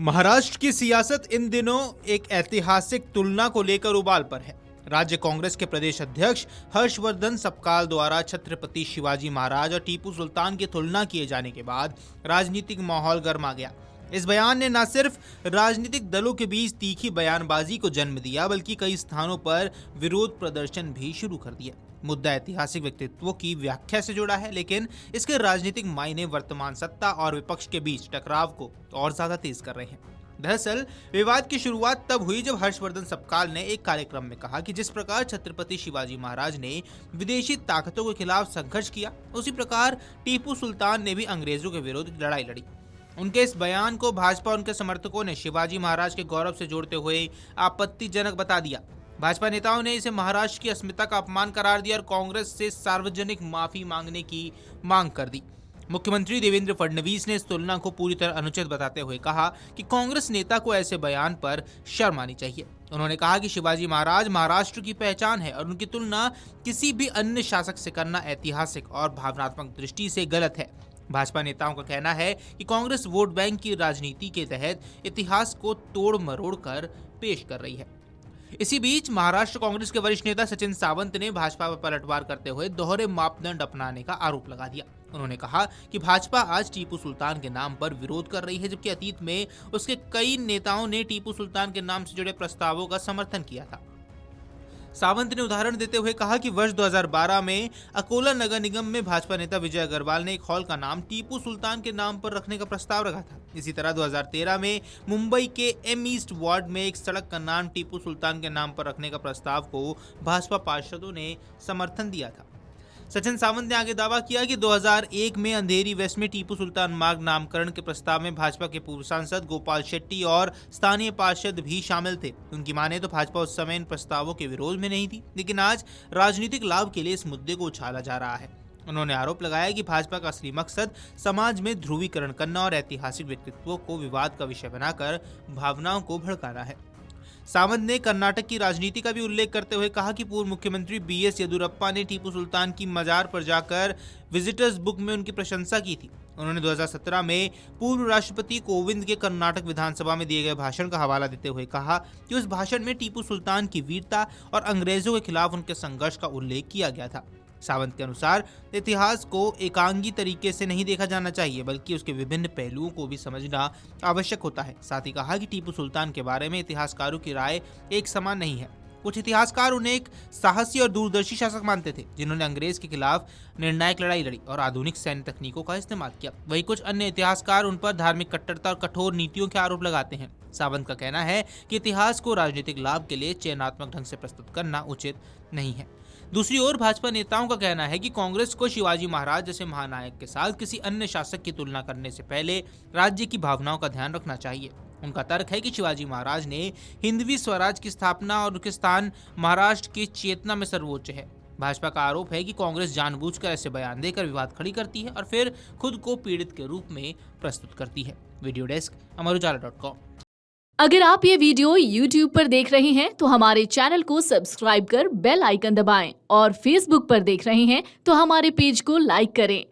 महाराष्ट्र की सियासत इन दिनों एक ऐतिहासिक तुलना को लेकर उबाल पर है। राज्य कांग्रेस के प्रदेश अध्यक्ष हर्षवर्धन सपकाल द्वारा छत्रपति शिवाजी महाराज और टीपू सुल्तान की तुलना किए जाने के बाद राजनीतिक माहौल गर्मा गया। इस बयान ने न सिर्फ राजनीतिक दलों के बीच तीखी बयानबाजी को जन्म दिया, बल्कि कई स्थानों पर विरोध प्रदर्शन भी शुरू कर दिया। मुद्दा ऐतिहासिक व्यक्तित्वों की व्याख्या से जुड़ा है, लेकिन इसके राजनीतिक मायने वर्तमान सत्ता और विपक्ष के बीच टकराव को और ज्यादा तेज कर रहे हैं। दरअसल विवाद की शुरुआत तब हुई जब हर्षवर्धन सपकाल ने एक कार्यक्रम में कहा कि जिस प्रकार छत्रपति शिवाजी महाराज ने विदेशी ताकतों के खिलाफ संघर्ष किया, उसी प्रकार टीपू सुल्तान ने भी अंग्रेजों के विरुद्ध लड़ाई लड़ी। उनके इस बयान को भाजपा और उनके समर्थकों ने शिवाजी महाराज के गौरव से जोड़ते हुए आपत्तिजनक बता दिया। भाजपा नेताओं ने इसे महाराष्ट्र की अस्मिता का अपमान करार दिया और कांग्रेस से सार्वजनिक माफी मांगने की मांग कर दी। मुख्यमंत्री देवेंद्र फडणवीस ने इस तुलना को पूरी तरह अनुचित बताते हुए कहा कि कांग्रेस नेता को ऐसे बयान पर शर्म आनी चाहिए। उन्होंने कहा कि शिवाजी महाराज महाराष्ट्र की पहचान है और उनकी तुलना किसी भी अन्य शासक से करना ऐतिहासिक और भावनात्मक दृष्टि से गलत है। भाजपा नेताओं का कहना है कि कांग्रेस वोट बैंक की राजनीति के तहत इतिहास को तोड़ मरोड़ कर पेश कर रही है। इसी बीच महाराष्ट्र कांग्रेस के वरिष्ठ नेता सचिन सावंत ने भाजपा पर पलटवार करते हुए दोहरे मापदंड अपनाने का आरोप लगा दिया। उन्होंने कहा कि भाजपा आज टीपू सुल्तान के नाम पर विरोध कर रही है, जबकि अतीत में उसके कई नेताओं ने टीपू सुल्तान के नाम से जुड़े प्रस्तावों का समर्थन किया था। सावंत ने उदाहरण देते हुए कहा कि वर्ष 2012 में अकोला नगर निगम में भाजपा नेता विजय अग्रवाल ने एक हॉल का नाम टीपू सुल्तान के नाम पर रखने का प्रस्ताव रखा था। इसी तरह 2013 में मुंबई के एम ईस्ट वार्ड में एक सड़क का नाम टीपू सुल्तान के नाम पर रखने का प्रस्ताव को भाजपा पार्षदों ने समर्थन दिया था। सचिन सावंत ने आगे दावा किया कि 2001 में अंधेरी वेस्ट में टीपू सुल्तान मार्ग नामकरण के प्रस्ताव में भाजपा के पूर्व सांसद गोपाल शेट्टी और स्थानीय पार्षद भी शामिल थे। उनकी माने तो भाजपा उस समय इन प्रस्तावों के विरोध में नहीं थी, लेकिन आज राजनीतिक लाभ के लिए इस मुद्दे को उछाला जा रहा है। उन्होंने आरोप लगाया कि भाजपा का असली मकसद समाज में ध्रुवीकरण करना और ऐतिहासिक व्यक्तित्वों को विवाद का विषय बनाकर भावनाओं को भड़काना है। सावंत ने कर्नाटक की राजनीति का भी उल्लेख करते हुए कहा कि पूर्व मुख्यमंत्री बीएस येदियुरप्पा ने टीपू सुल्तान की मजार पर जाकर विजिटर्स बुक में उनकी प्रशंसा की थी। उन्होंने 2017 में पूर्व राष्ट्रपति कोविंद के कर्नाटक विधानसभा में दिए गए भाषण का हवाला देते हुए कहा कि उस भाषण में टीपू सुल्तान की वीरता और अंग्रेजों के खिलाफ उनके संघर्ष का उल्लेख किया गया था। सावंत के अनुसार इतिहास को एकांगी तरीके से नहीं देखा जाना चाहिए, बल्कि उसके विभिन्न पहलुओं को भी समझना आवश्यक होता है। साथ ही कहा कि टीपू सुल्तान के बारे में इतिहासकारों की राय एक समान नहीं है। कुछ इतिहासकार उन्हें एक साहसी और दूरदर्शी शासक मानते थे, जिन्होंने अंग्रेज के खिलाफ निर्णायक लड़ाई लड़ी और आधुनिक सैन्य तकनीकों का इस्तेमाल किया। वहीं कुछ अन्य इतिहासकार उन पर धार्मिक कट्टरता और कठोर नीतियों के आरोप लगाते हैं। सावंत का कहना है कि इतिहास को राजनीतिक लाभ के लिए चयनात्मक ढंग से प्रस्तुत करना उचित नहीं है। दूसरी ओर भाजपा नेताओं का कहना है कि कांग्रेस को शिवाजी महाराज जैसे महानायक के साथ किसी अन्य शासक की तुलना करने से पहले राज्य की भावनाओं का ध्यान रखना चाहिए। उनका तर्क है कि शिवाजी महाराज ने हिंदवी स्वराज की स्थापना और उनके स्थान महाराष्ट्र की चेतना में सर्वोच्च है। भाजपा का आरोप है कि कांग्रेस जानबूझकर ऐसे बयान देकर विवाद खड़ी करती है और फिर खुद को पीड़ित के रूप में प्रस्तुत करती है। वीडियो डेस्क अमरुजाला.com। अगर आप ये वीडियो YouTube पर देख रहे हैं तो हमारे चैनल को सब्सक्राइब कर बेल आइकन दबाएं और Facebook पर देख रहे हैं तो हमारे पेज को लाइक करें।